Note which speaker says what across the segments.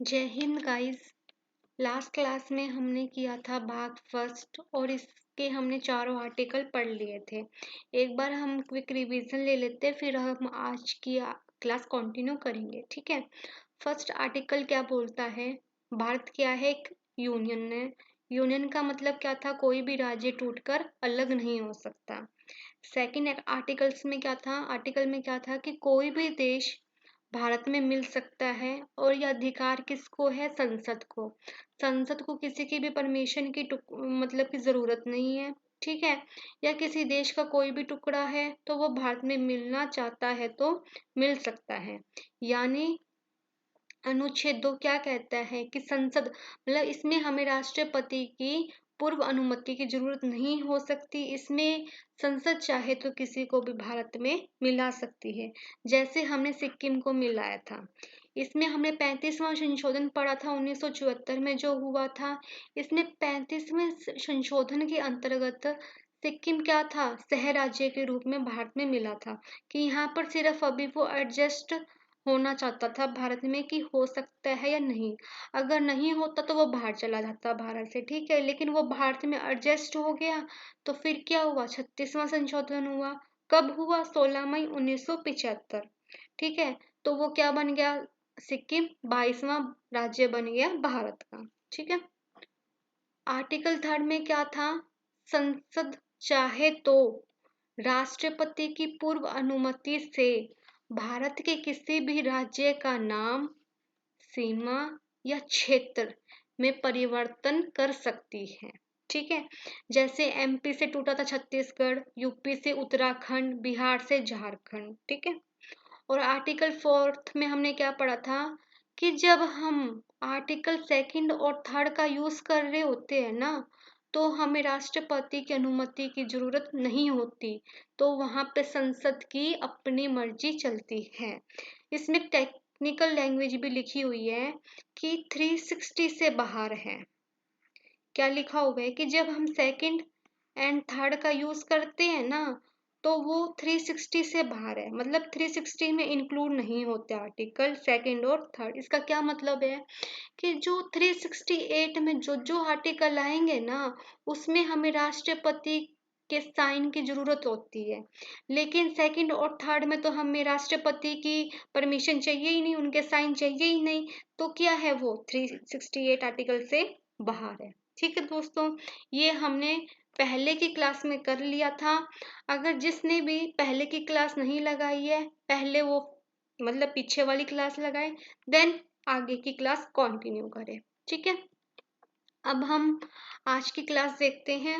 Speaker 1: जय Hind guys. Last class में हमने किया था भाग फर्स्ट और इसके हमने चारों आर्टिकल पढ़ लिए थे। एक बार हम क्विक रिवीजन ले लेते हैं, फिर हम आज की क्लास कंटिन्यू करेंगे। ठीक है। फर्स्ट आर्टिकल क्या बोलता है? भारत क्या है? एक यूनियन है। यूनियन का मतलब क्या था? कोई भी राज्य टूटकर अलग नहीं हो सकता। सेकंड आर्टिकल में क्या था कि कोई भी देश भारत में मिल सकता है और यह अधिकार किसको है? संसद को। संसद को किसी की भी परमिशन की मतलब की जरूरत नहीं है। ठीक है। या किसी देश का कोई भी टुकड़ा है तो वो भारत में मिलना चाहता है तो मिल सकता है। यानी अनुच्छेद 2 क्या कहता है कि संसद मतलब इसमें हमें राष्ट्रपति की पूर्व अनुमति की जरूरत नहीं हो सकती। इसमें संसद चाहे तो किसी को भी भारत में मिला सकती है, जैसे हमने सिक्किम को मिलाया था। इसमें हमने 35वां संशोधन पढ़ा था 1974 में जो हुआ था। इसमें 35वें संशोधन के अंतर्गत सिक्किम क्या था? सह राज्य के रूप में भारत में मिला था कि यहाँ पर सिर्फ अभी वो एडजस्ट होना चाहता था भारत में कि हो सकता है या नहीं। अगर नहीं होता तो वो बाहर चला जाता भारत से। ठीक है। लेकिन वो भारत में एडजस्ट हो गया तो फिर क्या हुआ? 36वां संशोधन हुआ। कब हुआ? 16 मई 1975। ठीक है। तो वो क्या बन गया? सिक्किम 22वां राज्य बन गया भारत का। ठीक है। आर्टिकल 3 में क्या था? संसद चाहे तो राष्ट्रपति की पूर्व अनुमति से भारत के किसी भी राज्य का नाम, सीमा या क्षेत्र में परिवर्तन कर सकती है। ठीक है। जैसे एमपी से टूटा था छत्तीसगढ़, यूपी से उत्तराखंड, बिहार से झारखंड। ठीक है। और आर्टिकल 4 में हमने क्या पढ़ा था कि जब हम आर्टिकल 2 और 3 का यूज कर रहे होते हैं ना, तो हमें राष्ट्रपति की अनुमति की जरूरत नहीं होती। तो वहां पे संसद की अपनी मर्जी चलती है। इसमें टेक्निकल लैंग्वेज भी लिखी हुई है कि 360 से बाहर है। क्या लिखा हुआ है कि जब हम सेकंड एंड थर्ड का यूज करते हैं ना, तो वो 360 से बाहर है। मतलब 360 में इंक्लूड नहीं होते आर्टिकल 2 और 3। इसका क्या मतलब है कि जो 368 में जो जो आर्टिकल आएंगे ना, उसमें हमें राष्ट्रपति के साइन की जरूरत होती है। लेकिन सेकंड और थर्ड में तो हमें राष्ट्रपति की परमिशन चाहिए ही नहीं, उनके साइन चाहिए ही नहीं। तो क्या है? वो 368 आर्टिकल से बाहर है। ठीक है दोस्तों, ये हमने पहले की क्लास में कर लिया था। अगर जिसने भी पहले की क्लास नहीं लगाई है, पहले वो मतलब पीछे वाली क्लास लगाए, देन आगे की क्लास कंटिन्यू करें। ठीक है। अब हम आज की क्लास देखते हैं।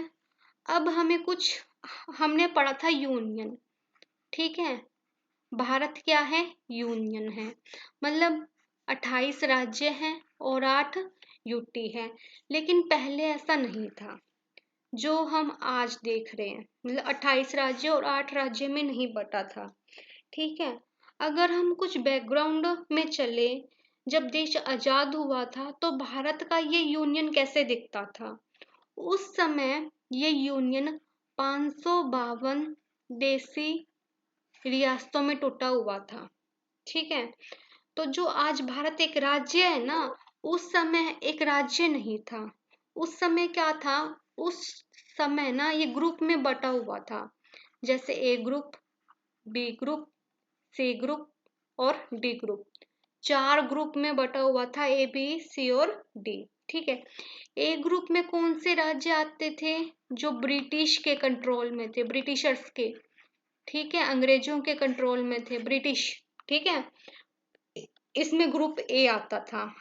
Speaker 1: अब हमें कुछ हमने पढ़ा था यूनियन। ठीक है। भारत क्या है? यूनियन है। मतलब 28 राज्य हैं और 8 यूटी है। लेकिन पहले ऐसा नहीं था जो हम आज देख रहे हैं। मतलब 28 राज्य और 8 राज्य में नहीं बटा था। ठीक है। अगर हम कुछ बैकग्राउंड में चले, जब देश आजाद हुआ था तो भारत का ये यूनियन कैसे दिखता था? उस समय ये यूनियन 552 देसी रियासतों में टूटा हुआ था। ठीक है। तो जो आज भारत एक राज्य है ना, उस समय एक राज्य नहीं था। उस समय क्या था? उस समय ना ये ग्रुप में बटा हुआ था। जैसे A group, B group, C group और डी ग्रुप। 4 ग्रुप में बटा हुआ था, ए बी सी और डी। ठीक है। ए ग्रुप में कौन से राज्य आते थे? जो ब्रिटिश के कंट्रोल में थे, ब्रिटिशर्स के। ठीक है। अंग्रेजों के कंट्रोल में थे ब्रिटिश। ठीक है। इसमें ग्रुप ए आता था।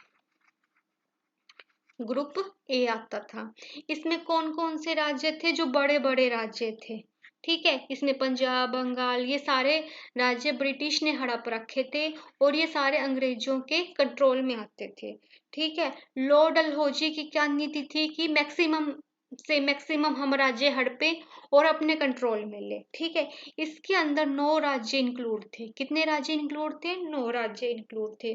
Speaker 1: ग्रुप ए आता था। इसमें कौन कौन से राज्य थे? जो बड़े बड़े राज्य थे। ठीक है। इसमें पंजाब, बंगाल, ये सारे राज्य ब्रिटिश ने हड़प रखे थे और ये सारे अंग्रेजों के कंट्रोल में आते थे। ठीक है। लॉर्ड डलहौजी की क्या नीति थी कि मैक्सिमम से मैक्सिमम हम राज्य हड़पे और अपने कंट्रोल में ले। ठीक है। इसके अंदर 9 राज्य इंक्लूड थे। कितने राज्य इंक्लूड थे? 9 राज्य इंक्लूड थे।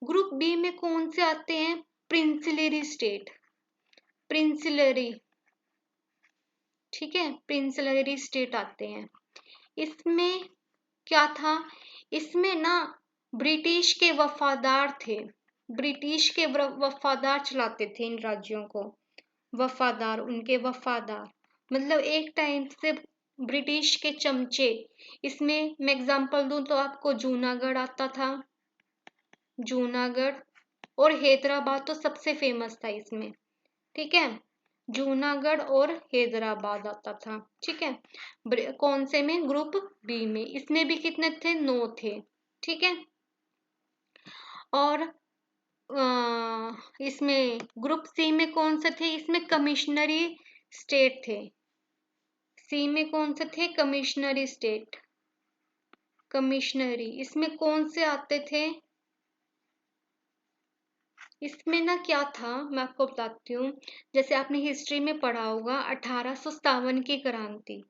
Speaker 1: ग्रुप बी में कौन से आते हैं? प्रिंसिलरी स्टेट। प्रिंसिलरी। ठीक है। प्रिंसिलरी स्टेट आते हैं। इसमें क्या था? इसमें ना ब्रिटिश के वफादार थे। ब्रिटिश के वफादार चलाते थे इन राज्यों को। वफादार, उनके वफादार, मतलब एक टाइम से ब्रिटिश के चमचे। इसमें मैं एग्जांपल दूं तो आपको जूनागढ़ आता था, जूनागढ़, और हैदराबाद तो सबसे फेमस था इसमें, ठीक है। जूनागढ़ और हैदराबाद आता था, ठीक है। कौन से में? ग्रुप बी में। इसमें भी कितने थे? 9 थे, ठीक है। और इसमें ग्रुप सी में कौन से थे? इसमें कमिश्नरी स्टेट थे। सी में कौन से थे? कमिश्नरी स्टेट, कमिश्नरी। इसमें कौन से आते थे? इसमें ना क्या था, मैं आपको बताती हूँ। जैसे आपने हिस्ट्री में पढ़ा होगा 1857 की क्रांति,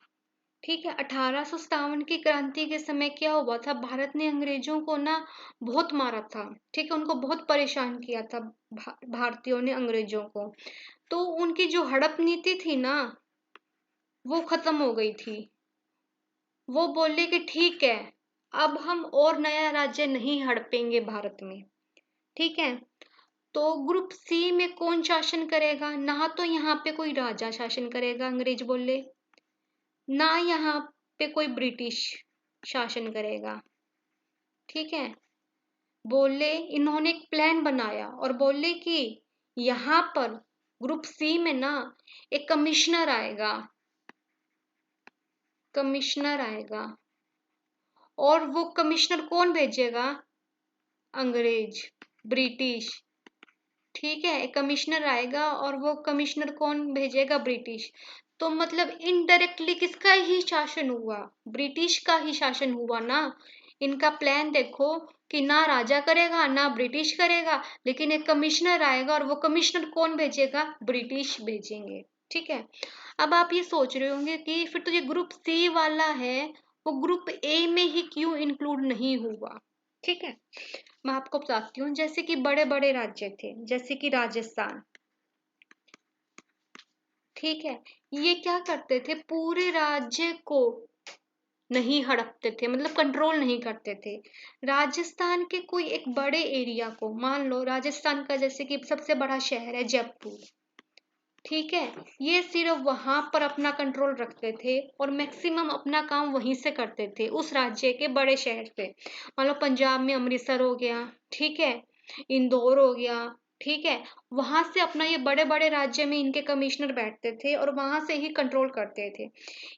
Speaker 1: ठीक है। 1857 की क्रांति के समय क्या हुआ था? भारत ने अंग्रेजों को ना बहुत मारा था, ठीक है। उनको बहुत परेशान किया था भारतीयों ने अंग्रेजों को। तो उनकी जो हड़प नीति थी ना, वो खत्म हो गई थी। वो बोले कि ठीक है, अब हम और नया राज्य नहीं हड़पेंगे भारत में, ठीक है। तो ग्रुप सी में कौन शासन करेगा? ना तो यहाँ पे कोई राजा शासन करेगा, अंग्रेज बोले, ना यहाँ पे कोई ब्रिटिश शासन करेगा, ठीक है। बोले, इन्होंने एक प्लान बनाया और बोले कि यहाँ पर ग्रुप सी में ना एक कमिश्नर आएगा, कमिश्नर आएगा। और वो कमिश्नर कौन भेजेगा? अंग्रेज, ब्रिटिश, ठीक है। एक कमिश्नर आएगा और वो कमिश्नर कौन भेजेगा? ब्रिटिश। तो मतलब इनडायरेक्टली किसका ही शासन हुआ? ब्रिटिश का ही शासन हुआ ना। इनका प्लान देखो कि ना राजा करेगा ना ब्रिटिश करेगा, लेकिन एक कमिश्नर आएगा और वो कमिश्नर कौन भेजेगा? ब्रिटिश भेजेंगे, ठीक है। अब आप ये सोच रहे होंगे कि फिर तो ये ग्रुप सी वाला है, वो ग्रुप ए में ही क्यों इंक्लूड नहीं हुआ, ठीक है। मैं आपको बताती हूँ। जैसे कि बड़े बड़े राज्य थे, जैसे कि राजस्थान, ठीक है। ये क्या करते थे? पूरे राज्य को नहीं हड़पते थे, मतलब कंट्रोल नहीं करते थे। राजस्थान के कोई एक बड़े एरिया को, मान लो राजस्थान का जैसे कि सबसे बड़ा शहर है जयपुर, ठीक है। ये सिर्फ वहां पर अपना कंट्रोल रखते थे और मैक्सिमम अपना काम वहीं से करते थे, उस राज्य के बड़े शहर से। मान लो पंजाब में अमृतसर हो गया, ठीक है, इंदौर हो गया, ठीक है। वहां से अपना ये बड़े बड़े राज्य में इनके कमिश्नर बैठते थे और वहां से ही कंट्रोल करते थे।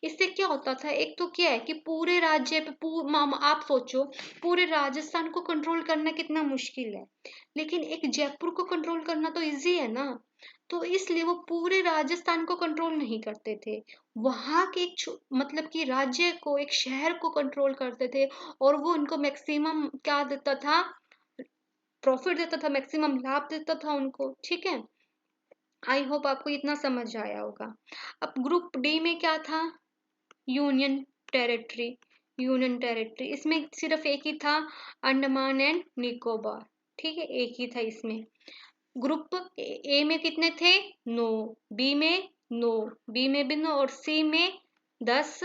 Speaker 1: इससे क्या होता था? एक तो क्या है कि पूरे राज्य पे आप सोचो, पूरे राजस्थान को कंट्रोल करना कितना मुश्किल है, लेकिन एक जयपुर को कंट्रोल करना तो इजी है ना। तो इसलिए वो पूरे राजस्थान को कंट्रोल नहीं करते थे, वहां के एक मतलब कि राज्य को, एक शहर को कंट्रोल करते थे। और वो उनको मैक्सिमम क्या देता था? प्रॉफिट देता था, मैक्सिमम लाभ देता था उनको, ठीक है। आई होप आपको इतना समझ आया होगा। अब ग्रुप डी में क्या था? Union territory, union territory. इसमें सिर्फ एक ही था, अंडमान एंड निकोबार, ठीक है, एक ही था इसमें। ग्रुप ए में कितने थे? 9, बी में 9, बी में भी 9, और सी में 10,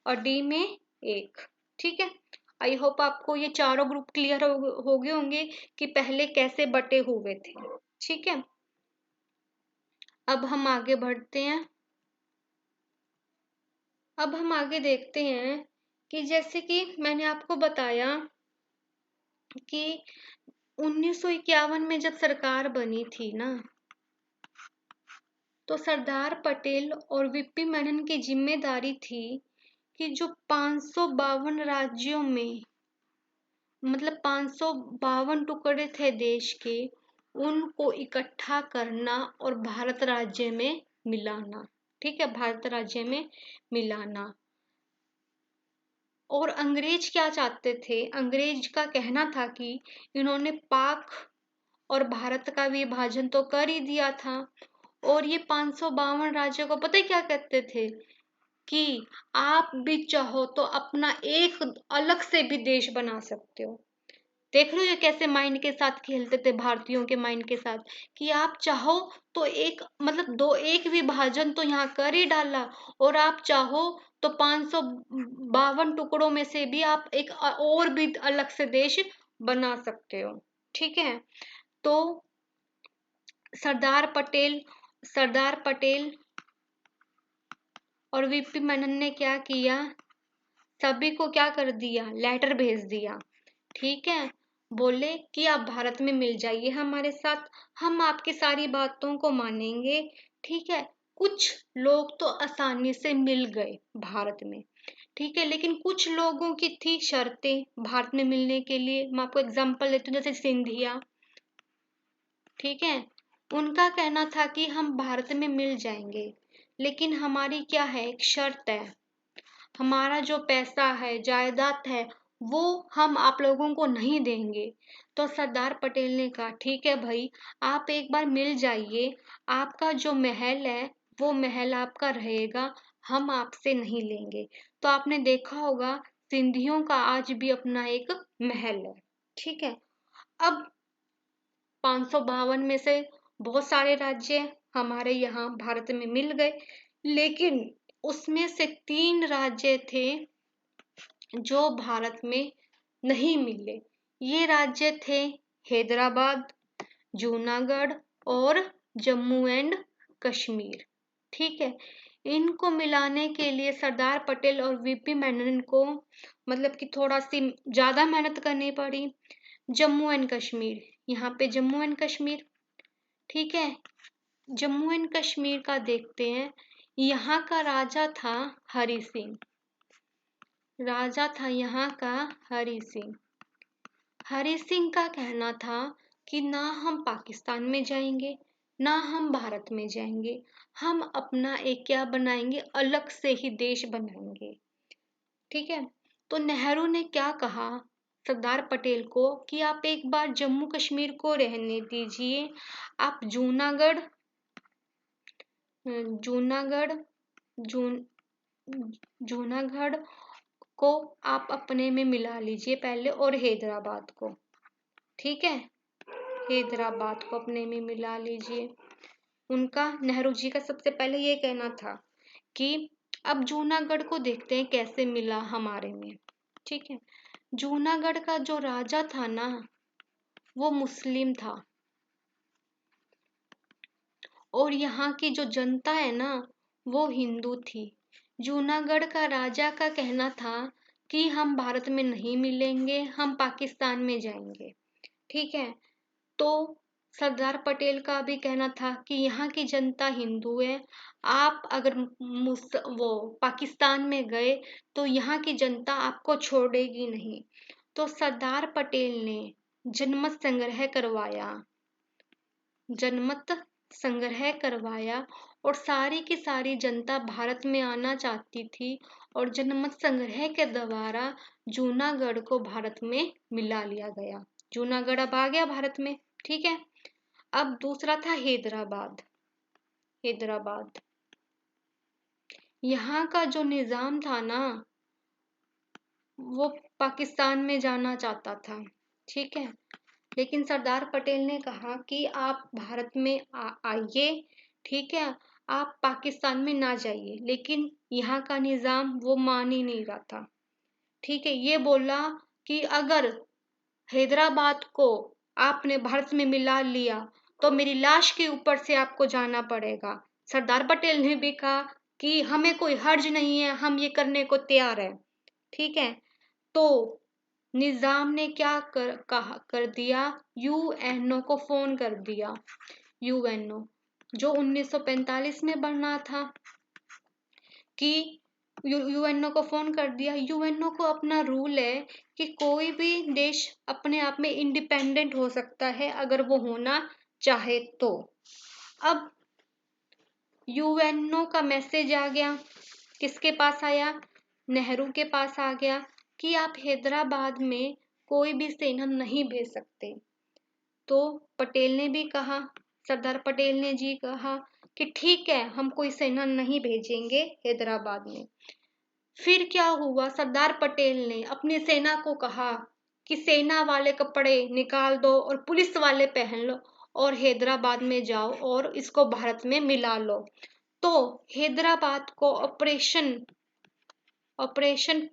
Speaker 1: और डी में 1, ठीक है। आई होप आपको ये चारों ग्रुप क्लियर हो गए होंगे कि पहले कैसे बटे हुए थे, ठीक है। अब हम आगे बढ़ते हैं। अब हम आगे देखते हैं कि जैसे कि मैंने आपको बताया कि 1951 में जब सरकार बनी थी ना, तो सरदार पटेल और वीपी मेनन की जिम्मेदारी थी कि जो 552 राज्यों में, मतलब 552 टुकड़े थे देश के, उनको इकट्ठा करना और भारत राज्य में मिलाना, ठीक है, भारत राज्य में मिलाना। और अंग्रेज क्या चाहते थे? अंग्रेज का कहना था कि इन्होंने पाक और भारत का विभाजन तो कर ही दिया था, और ये 552 राज्यों को पता है क्या कहते थे? कि आप भी चाहो तो अपना एक अलग से भी देश बना सकते हो। देख रहे हो ये कैसे माइंड के साथ खेलते थे, भारतीयों के माइंड के साथ, कि आप चाहो तो एक, मतलब दो, एक विभाजन तो यहाँ कर ही डाला, और आप चाहो तो 552 टुकड़ों में से भी आप एक और भी अलग से देश बना सकते हो, ठीक है। तो सरदार पटेल और वीपी मेनन ने क्या किया, सभी को क्या कर दिया, लेटर भेज दिया। ठीक है, बोले कि आप भारत में मिल जाइए हमारे साथ, हम आपकी सारी बातों को मानेंगे। ठीक है, कुछ लोग तो आसानी से मिल गए भारत में। ठीक है, लेकिन कुछ लोगों की थी शर्तें भारत में मिलने के लिए। मैं आपको एग्जांपल देती हूँ, जैसे सिंधिया। ठीक है, उनका कहना था कि हम भारत में मिल जाएंगे, लेकिन हमारी क्या है, एक शर्त है, हमारा जो पैसा है, जायदाद है, वो हम आप लोगों को नहीं देंगे। तो सरदार पटेल ने कहा ठीक है भाई, आप एक बार मिल जाइए, आपका जो महल है वो महल आपका रहेगा, हम आपसे नहीं लेंगे। तो आपने देखा होगा सिंधियों का आज भी अपना एक महल है। ठीक है, अब 552 में से बहुत सारे राज्य हमारे यहाँ भारत में मिल गए, लेकिन उसमें से 3 राज्य थे जो भारत में नहीं मिले। ये राज्य थे हैदराबाद, जूनागढ़ और जम्मू एंड कश्मीर। ठीक है, इनको मिलाने के लिए सरदार पटेल और वीपी मेनन को मतलब कि थोड़ा सी ज्यादा मेहनत करनी पड़ी। जम्मू एंड कश्मीर, यहाँ पे जम्मू एंड कश्मीर। ठीक है, जम्मू एंड कश्मीर का देखते हैं। यहाँ का राजा था हरि सिंह, राजा था यहाँ का हरि सिंह। हरि सिंह का कहना था कि ना हम पाकिस्तान में जाएंगे, ना हम भारत में जाएंगे, हम अपना एक क्या बनाएंगे, अलग से ही देश बनाएंगे। ठीक है, तो नेहरू ने क्या कहा सरदार पटेल को कि आप एक बार जम्मू कश्मीर को रहने दीजिए, आप जूनागढ़ जूनागढ़ जून जूनागढ़ को आप अपने में मिला लीजिए पहले, और हैदराबाद को। ठीक है, हैदराबाद को अपने में मिला लीजिए। उनका, नेहरू जी का सबसे पहले ये कहना था कि अब जूनागढ़ को देखते हैं कैसे मिला हमारे में। ठीक है, जूनागढ़ का जो राजा था ना, वो मुस्लिम था, और यहाँ की जो जनता है ना, वो हिंदू थी। जूनागढ़ का राजा का कहना था कि हम भारत में नहीं मिलेंगे, हम पाकिस्तान में जाएंगे। ठीक है, तो सरदार पटेल का भी कहना था कि यहाँ की जनता हिंदू है, आप अगर वो पाकिस्तान में गए तो यहाँ की जनता आपको छोड़ेगी नहीं। तो सरदार पटेल ने जनमत संग्रह करवाया, जनमत संग्रह करवाया, और सारी की सारी जनता भारत में आना चाहती थी, और जनमत संग्रह के द्वारा जूनागढ़ को भारत में मिला लिया गया। जूनागढ़ अब आ गया भारत में। ठीक है, अब दूसरा था हैदराबाद। हैदराबाद, यहाँ का जो निजाम था ना, वो पाकिस्तान में जाना चाहता था। ठीक है, लेकिन सरदार पटेल ने कहा कि आप भारत में आइए। ठीक है, आप पाकिस्तान में ना जाइए, लेकिन यहाँ का निजाम वो मान ही नहीं रहा था। ठीक है, ये बोला कि अगर हैदराबाद को आपने भारत में मिला लिया तो मेरी लाश के ऊपर से आपको जाना पड़ेगा। सरदार पटेल ने भी कहा कि हमें कोई हर्ज नहीं है, हम ये करने को तैयार है। ठीक है, तो निजाम ने क्या कर दिया, यूएनओ को फोन कर दिया। यूएनओ जो 1945 में बना था, कि यूएनओ को फोन कर दिया। यूएनओ को अपना रूल है कि कोई भी देश अपने आप में इंडिपेंडेंट हो सकता है अगर वो होना चाहे तो। अब यूएनओ का मैसेज आ गया, किसके पास आया, नेहरू के पास आ गया, कि आप हैदराबाद में कोई भी सेना नहीं भेज सकते। तो पटेल ने भी कहा, सरदार पटेल ने जी कहा कि ठीक है, हम कोई सेना नहीं भेजेंगे हैदराबाद में। फिर क्या हुआ, सरदार पटेल ने अपनी सेना को कहा कि सेना वाले कपड़े निकाल दो और पुलिस वाले पहन लो, और हैदराबाद में जाओ और इसको भारत में मिला लो। तो हैदराबाद को ऑपरेशन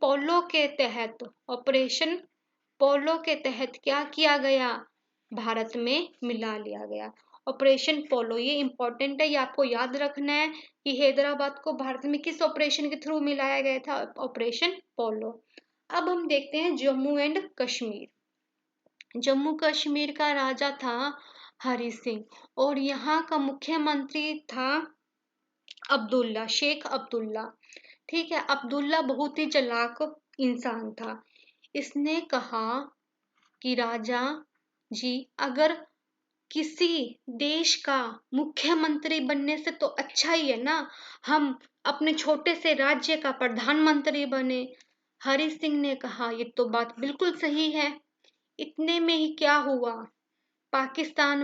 Speaker 1: पोलो के तहत क्या किया गया, भारत में मिला लिया गया। ऑपरेशन पोलो, ये इंपॉर्टेंट है, ये आपको याद रखना है कि हैदराबाद को भारत में किस ऑपरेशन के थ्रू मिलाया गया था, ऑपरेशन पोलो। अब हम देखते हैं जम्मू एंड कश्मीर। जम्मू कश्मीर का राजा था हरि सिंह और यहाँ का मुख्यमंत्री था अब्दुल्ला, शेख अब्दुल्ला। ठीक है, अब्दुल्ला बहुत ही चालाक इंसान था। इसने कहा कि राजा जी, अगर किसी देश का मुख्यमंत्री बनने से तो अच्छा ही है ना, हम अपने छोटे से राज्य का प्रधानमंत्री बने। हरि सिंह ने कहा, ये तो बात बिल्कुल सही है। इतने में ही क्या हुआ, पाकिस्तान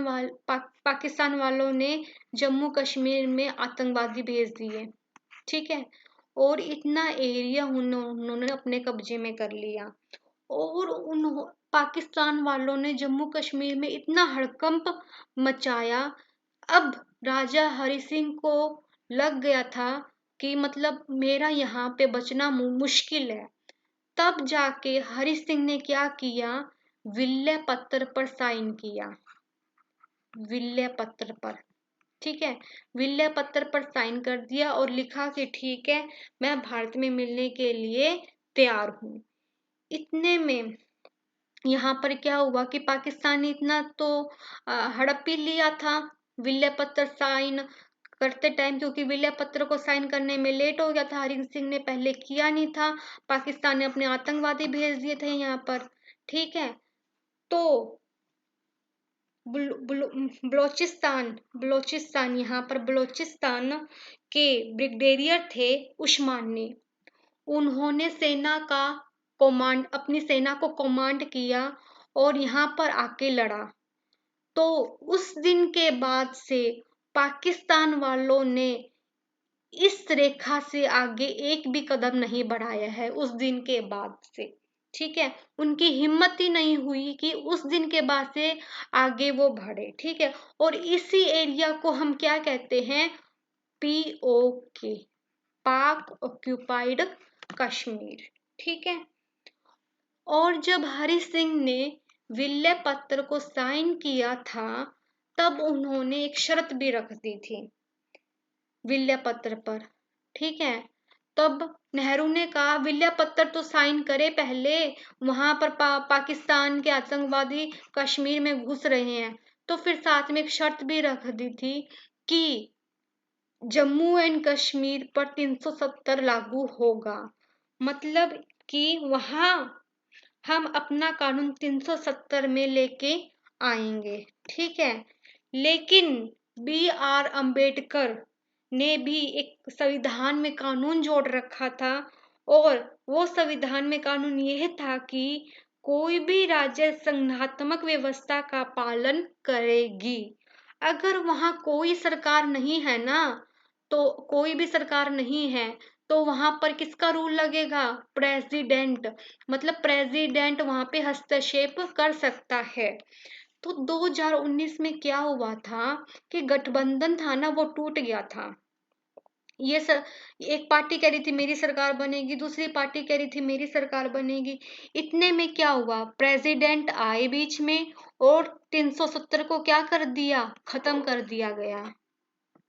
Speaker 1: वालों ने जम्मू कश्मीर में आतंकवादी भेज दिए। ठीक है, और इतना एरिया उन्होंने अपने कब्जे में कर लिया और पाकिस्तान वालों ने जम्मू कश्मीर में इतना हड़कंप मचाया। अब राजा हरि सिंह को लग गया था कि मतलब मेरा यहाँ पे बचना मुश्किल है। तब जाके हरि सिंह ने क्या किया, विल्ले पत्र पर साइन किया, विल्ले पत्र पर। ठीक है, विल्ले पत्र पर साइन कर दिया और लिखा कि ठीक है, मैं भारत में मिलने के लिए तैयार हूँ। इतने में यहाँ पर क्या हुआ कि पाकिस्तान ने इतना तो हड़प ही लिया था विल्ले पत्र साइन करते टाइम, क्योंकि विल्ले पत्र को साइन करने में लेट हो गया था, हरि सिंह ने पहले किया नहीं था, पाकिस्तान ने अपने आतंकवादी भेज दिए थे यहाँ पर। ठीक है, तो बलोचिस्तान यहाँ पर बलोचिस्तान के ब्रिगेडियर थे उस्मानी, उन्होंने सेना का अपनी सेना को कमांड किया और यहाँ पर आके लड़ा। तो उस दिन के बाद से पाकिस्तान वालों ने इस रेखा से आगे एक भी कदम नहीं बढ़ाया है उस दिन के बाद से। ठीक है, उनकी हिम्मत ही नहीं हुई कि उस दिन के बाद से आगे वो बढ़े। ठीक है, और इसी एरिया को हम क्या कहते हैं, POK, पाक ऑक्यूपाइड कश्मीर। ठीक है, और जब हरि सिंह ने विल्ले पत्र को साइन किया था तब उन्होंने एक शर्त भी रख दी थी विल्ले पत्र पर। ठीक है, तब नेहरू ने कहा विल्ले पत्र तो साइन करे पहले, वहां पर पाकिस्तान के आतंकवादी कश्मीर में घुस रहे हैं। तो फिर साथ में एक शर्त भी रख दी थी कि जम्मू एंड कश्मीर पर 370 लागू होगा, मतलब कि वहां हम अपना कानून 370 में लेके आएंगे। ठीक है, लेकिन BR अम्बेडकर ने भी एक संविधान में कानून जोड़ रखा था और वो संविधान में कानून यह था कि कोई भी राज्य संघात्मक व्यवस्था का पालन करेगी। अगर वहां कोई सरकार नहीं है ना, तो कोई भी सरकार नहीं है तो वहां पर किसका रूल लगेगा, प्रेसिडेंट, मतलब प्रेसिडेंट वहां पे हस्तक्षेप कर सकता है। तो 2019 में क्या हुआ था कि गठबंधन था ना वो टूट गया था। एक पार्टी कह रही थी मेरी सरकार बनेगी, दूसरी पार्टी कह रही थी मेरी सरकार बनेगी। इतने में क्या हुआ, प्रेसिडेंट आए बीच में और 370 को क्या कर दिया, खत्म कर दिया गया।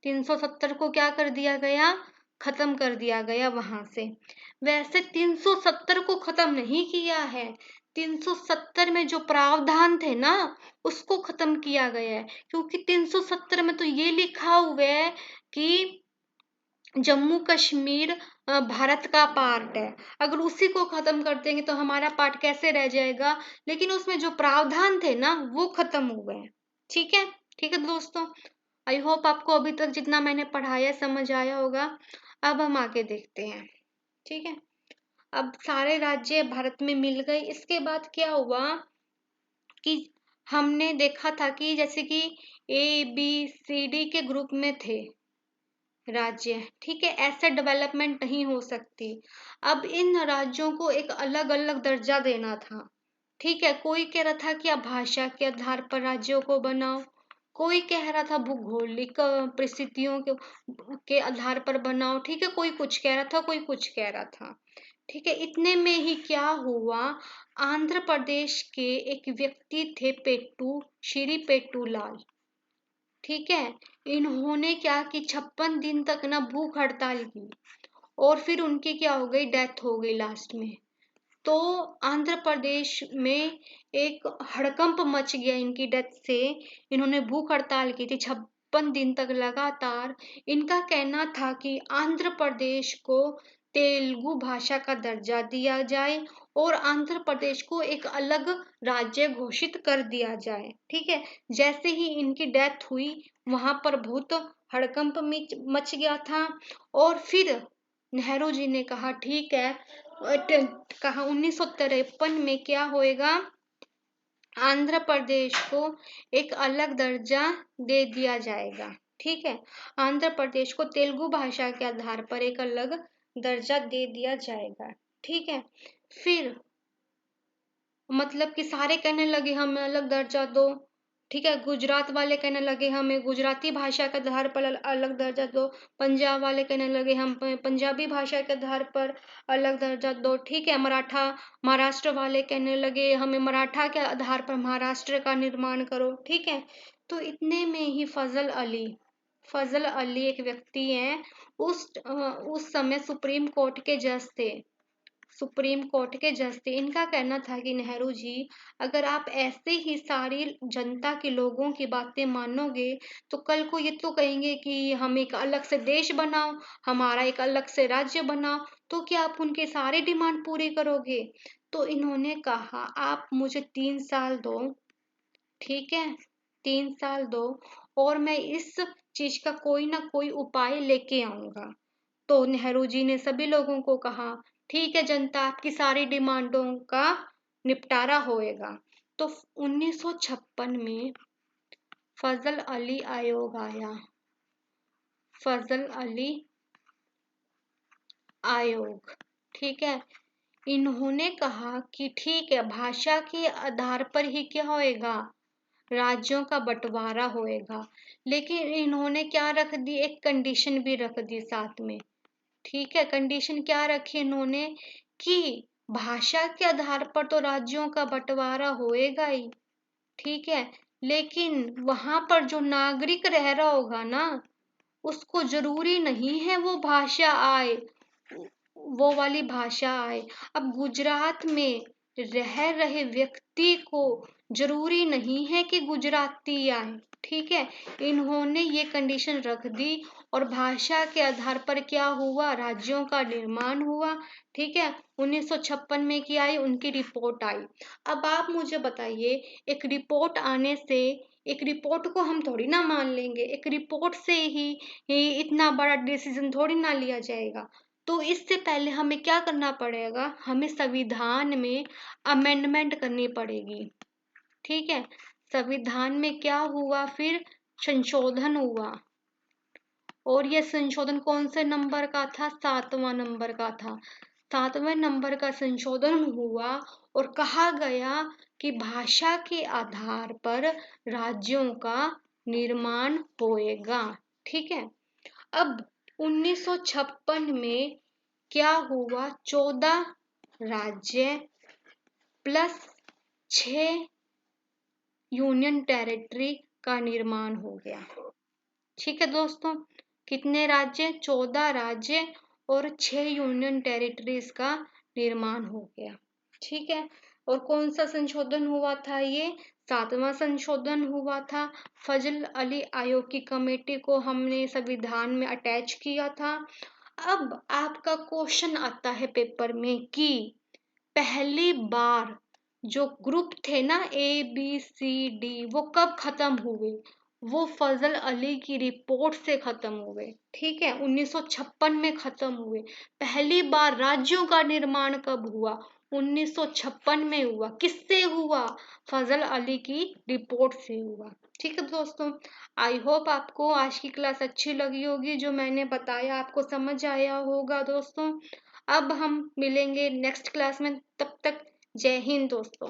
Speaker 1: 370 को क्या कर दिया गया, खत्म कर दिया गया वहां से। वैसे 370 को खत्म नहीं किया है, 370 में जो प्रावधान थे ना उसको खत्म किया गया है, क्योंकि 370 में तो ये लिखा हुआ है कि जम्मू कश्मीर भारत का पार्ट है। अगर उसी को खत्म कर देंगे तो हमारा पार्ट कैसे रह जाएगा, लेकिन उसमें जो प्रावधान थे ना वो खत्म हो गए। ठीक है, ठीक है दोस्तों, आई होप आपको अभी तक जितना मैंने पढ़ाया समझ आया होगा। अब हम आगे देखते हैं। ठीक है, अब सारे राज्य भारत में मिल गए। इसके बाद क्या हुआ कि हमने देखा था कि जैसे कि ABCD के ग्रुप में थे राज्य। ठीक है, ऐसे डेवलपमेंट नहीं हो सकती। अब इन राज्यों को एक अलग अलग दर्जा देना था। ठीक है, कोई कह रहा था कि अब भाषा के आधार पर राज्यों को बनाओ, कोई कह रहा था भौगोलिक परिस्थितियों के आधार पर बनाओ। ठीक है, कोई कुछ कह रहा था, कोई कुछ कह रहा था। ठीक है, इतने में ही क्या हुआ, आंध्र प्रदेश के एक व्यक्ति थे पेट्टू, श्री पेट्टू लाल। ठीक है, इन्होंने क्या कि 56 दिन तक ना भूख हड़ताल की और फिर उनकी क्या हो गई, डेथ हो गई लास्ट में। तो आंध्र प्रदेश में एक हड़कंप मच गया इनकी डेथ से। इन्होंने भूख हड़ताल की थी 56 दिन तक लगातार। इनका कहना था कि आंध्र प्रदेश को तेलुगु भाषा का दर्जा दिया जाए और आंध्र प्रदेश को एक अलग राज्य घोषित कर दिया जाए। ठीक है, जैसे ही इनकी डेथ हुई वहां पर बहुत हड़कंप मच गया था। और फिर नेहरू जी ने कहा ठीक है, कहा 1953 में क्या होएगा, आंध्र प्रदेश को एक अलग दर्जा दे दिया जाएगा। ठीक है, आंध्र प्रदेश को तेलुगु भाषा के आधार पर एक अलग दर्जा दे दिया जाएगा। ठीक है, फिर मतलब कि सारे कहने लगे हमें अलग दर्जा दो। ठीक है, गुजरात वाले कहने लगे हमें गुजराती भाषा के आधार पर अलग दर्जा दो। पंजाब वाले कहने लगे हम पंजाबी भाषा के आधार पर अलग दर्जा दो। ठीक है, महाराष्ट्र वाले कहने लगे हमें मराठा के आधार पर महाराष्ट्र का निर्माण करो। ठीक है, तो इतने में ही फजल अली एक व्यक्ति हैं, उस समय सुप्रीम कोर्ट के जज थे। इनका कहना था कि नेहरू जी, अगर आप ऐसे ही सारी जनता के लोगों की बातें मानोगे तो कल को ये तो कहेंगे कि हम एक अलग से देश बनाओ, हमारा एक अलग से राज्य बनाओ, तो क्या आप उनके सारे डिमांड पूरी करोगे। तो इन्होंने कहा आप मुझे 3 साल दो। ठीक है, 3 साल दो और मैं इस चीज का कोई ना कोई उपाय लेके आऊंगा। तो नेहरू जी ने सभी लोगों को कहा ठीक है जनता, आपकी सारी डिमांडों का निपटारा होएगा। तो 1956 में फजल अली आयोग आया। फजल अली आयोग, ठीक है, इन्होंने कहा कि ठीक है, भाषा के आधार पर ही क्या होएगा, राज्यों का बंटवारा होएगा। लेकिन इन्होंने क्या रख दी, एक कंडीशन भी रख दी साथ में। ठीक है, कंडीशन क्या रखी इन्होंने कि भाषा के आधार पर तो राज्यों का बंटवारा होएगा ही। ठीक है, लेकिन वहां पर जो नागरिक रह रहा होगा ना, उसको जरूरी नहीं है वो वाली भाषा आए। अब गुजरात में रह रहे व्यक्ति को जरूरी नहीं है कि गुजराती आए। ठीक है, इन्होंने ये कंडीशन रख दी और भाषा के आधार पर क्या हुआ, राज्यों का निर्माण हुआ। ठीक है, 1956 में क्या आई, उनकी रिपोर्ट आई। अब आप मुझे बताइए, एक रिपोर्ट को हम थोड़ी ना मान लेंगे, एक रिपोर्ट से ही इतना बड़ा डिसीजन थोड़ी ना लिया जाएगा। तो इससे पहले हमें क्या करना पड़ेगा, हमें संविधान में अमेंडमेंट करनी पड़ेगी। ठीक है, संविधान में क्या हुआ, फिर संशोधन हुआ। और यह संशोधन कौन से नंबर का था, 7वां नंबर का था। 7वें नंबर का संशोधन हुआ और कहा गया कि भाषा के आधार पर राज्यों का निर्माण होएगा। ठीक है, अब 1956 में क्या हुआ, 14 राज्य प्लस 6 यूनियन टेरिटरी का निर्माण हो गया। ठीक है दोस्तों, कितने राज्य, 14 राज्य और 6 यूनियन टेरिटरीज का निर्माण हो गया। ठीक है, और कौन सा संशोधन हुआ था, ये 7वां संशोधन हुआ था। फजल अली आयोग की कमेटी को हमने संविधान में अटैच किया था। अब आपका क्वेश्चन आता है पेपर में कि पहली बार जो ग्रुप थे ना ABCD, वो कब खत्म हुए, वो फजल अली की रिपोर्ट से खत्म हुए। ठीक है, 1956 में खत्म हुए। पहली बार राज्यों का निर्माण कब हुआ, 1956 में हुआ। किससे हुआ, फजल अली की रिपोर्ट से हुआ। ठीक है दोस्तों, आई होप आपको आज की क्लास अच्छी लगी होगी, जो मैंने बताया आपको समझ आया होगा दोस्तों। अब हम मिलेंगे नेक्स्ट क्लास में, तब तक जय हिंद दोस्तों।